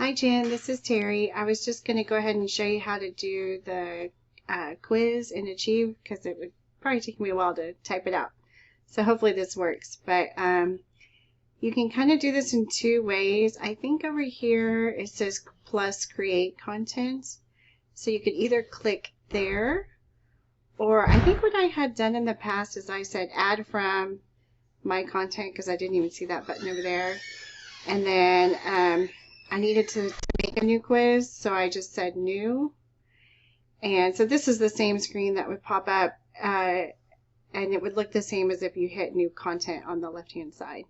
Hi Jen, this is Terry. I was just going to go ahead and show you how to do the quiz in Achieve because it would probably take me a while to type it out. So hopefully this works. But you can kind of do this in two ways. I think over here it says plus create content. So you could either click there, or I think what I had done in the past is I said add from my content because I didn't even see that button over there. And then I needed to make a new quiz, so I just said new. And so this is the same screen that would pop up, and it would look the same as if you hit new content on the left-hand side.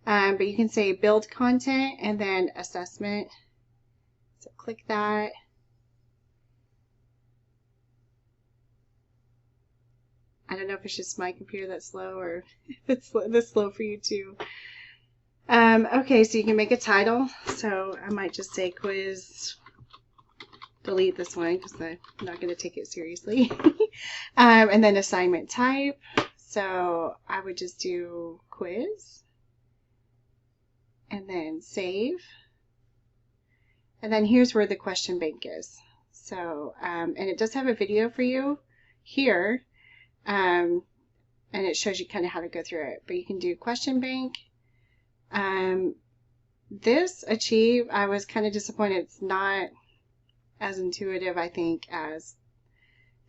But you can say build content and then assessment. So click that. I don't know if it's just my computer that's slow or if it's this slow for you too. Okay, so you can make a title. So I might just say quiz. Delete this one because I'm not going to take it seriously. And then assignment type. So I would just do quiz. And then save. And then here's where the question bank is. So, and it does have a video for you here. And it shows you kind of how to go through it. But you can do question bank. This Achieve, I was kind of disappointed. It's not as intuitive, I think, as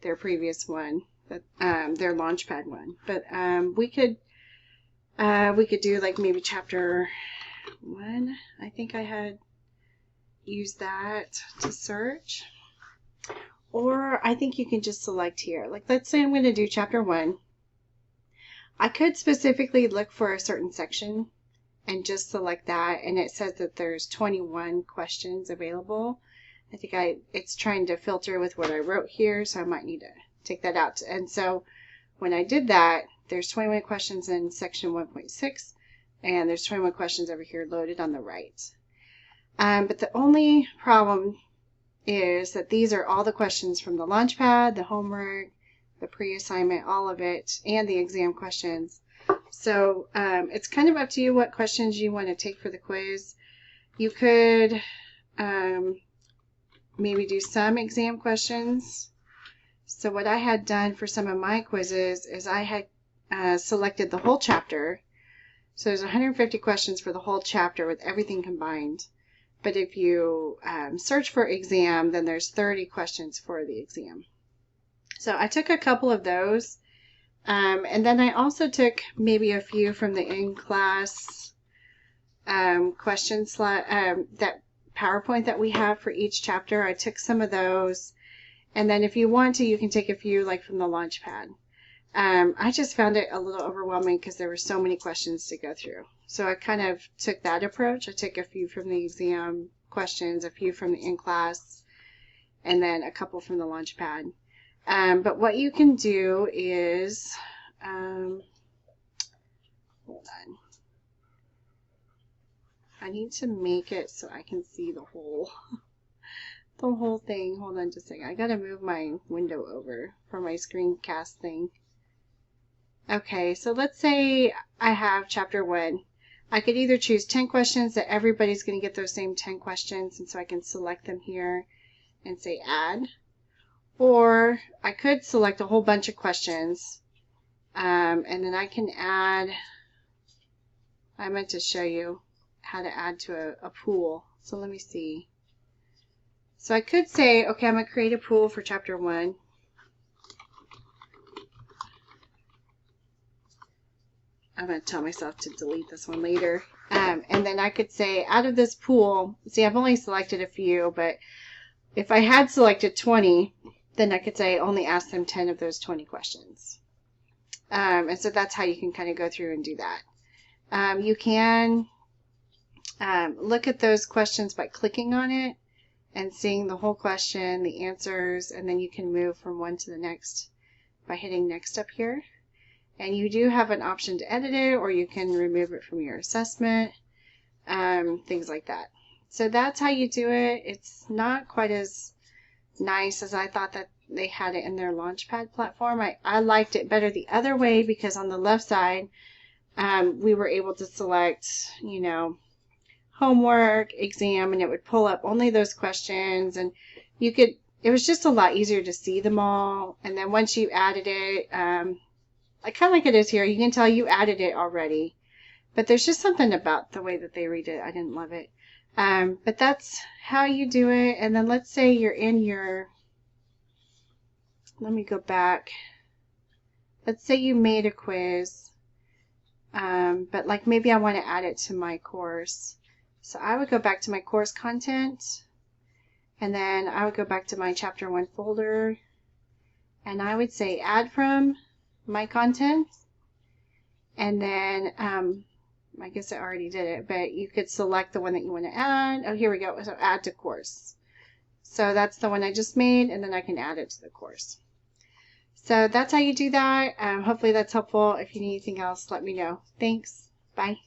their previous one, their Launchpad one. But we could do like maybe chapter 1. I think I had used that to search. Or I think you can just select here. Like, let's say I'm going to do chapter 1. I could specifically look for a certain section and just select that, and it says that there's 21 questions available. I think it's trying to filter with what I wrote here, so I might need to take that out. And so when I did that, there's 21 questions in section 1.6, and there's 21 questions over here loaded on the right. But the only problem is that these are all the questions from the Launchpad, the homework, the pre-assignment, all of it, and the exam questions. So it's kind of up to you what questions you want to take for the quiz. You could maybe do some exam questions. So what I had done for some of my quizzes is I had selected the whole chapter. So there's 150 questions for the whole chapter with everything combined. But if you search for exam, then there's 30 questions for the exam. So I took a couple of those. And then I also took maybe a few from the in-class question slot, that PowerPoint that we have for each chapter. I took some of those. And then if you want to, you can take a few like from the Launchpad. I just found it a little overwhelming because there were so many questions to go through. So I kind of took that approach. I took a few from the exam questions, a few from the in-class, and then a couple from the Launchpad. But what you can do is, hold on. I need to make it so I can see the whole thing. Hold on just a second. I gotta move my window over for my screencast thing. Okay, so let's say I have chapter 1. I could either choose 10 questions that everybody's going to get those same 10 questions, and so I can select them here and say add. Or I could select a whole bunch of questions, and then I can add, I meant to show you how to add to a pool. So let me see. So I could say, okay, I'm going to create a pool for chapter 1. I'm going to tell myself to delete this one later. And then I could say out of this pool, see, I've only selected a few, but if I had selected 20, then I could say only ask them 10 of those 20 questions. And so that's how you can kind of go through and do that. You can look at those questions by clicking on it and seeing the whole question, the answers, and then you can move from one to the next by hitting next up here. And you do have an option to edit it, or you can remove it from your assessment, things like that. So that's how you do it. It's not quite as nice as I thought that they had it in their Launchpad platform. I liked it better the other way because on the left side, we were able to select, homework, exam, and it would pull up only those questions, and it was just a lot easier to see them all. And then once you added it, like kind of like it is here, you can tell you added it already. But there's just something about the way that they read it. I didn't love it. But that's how you do it. And then let's say you're in your, let me go back. Let's say you made a quiz, but like maybe I want to add it to my course. So I would go back to my course content, and then I would go back to my chapter 1 folder, and I would say add from my content. And then, I guess I already did it, but you could select the one that you want to add. Oh, here we go. So add to course. So that's the one I just made, and then I can add it to the course. So that's how you do that. Hopefully that's helpful. If you need anything else, let me know. Thanks. Bye.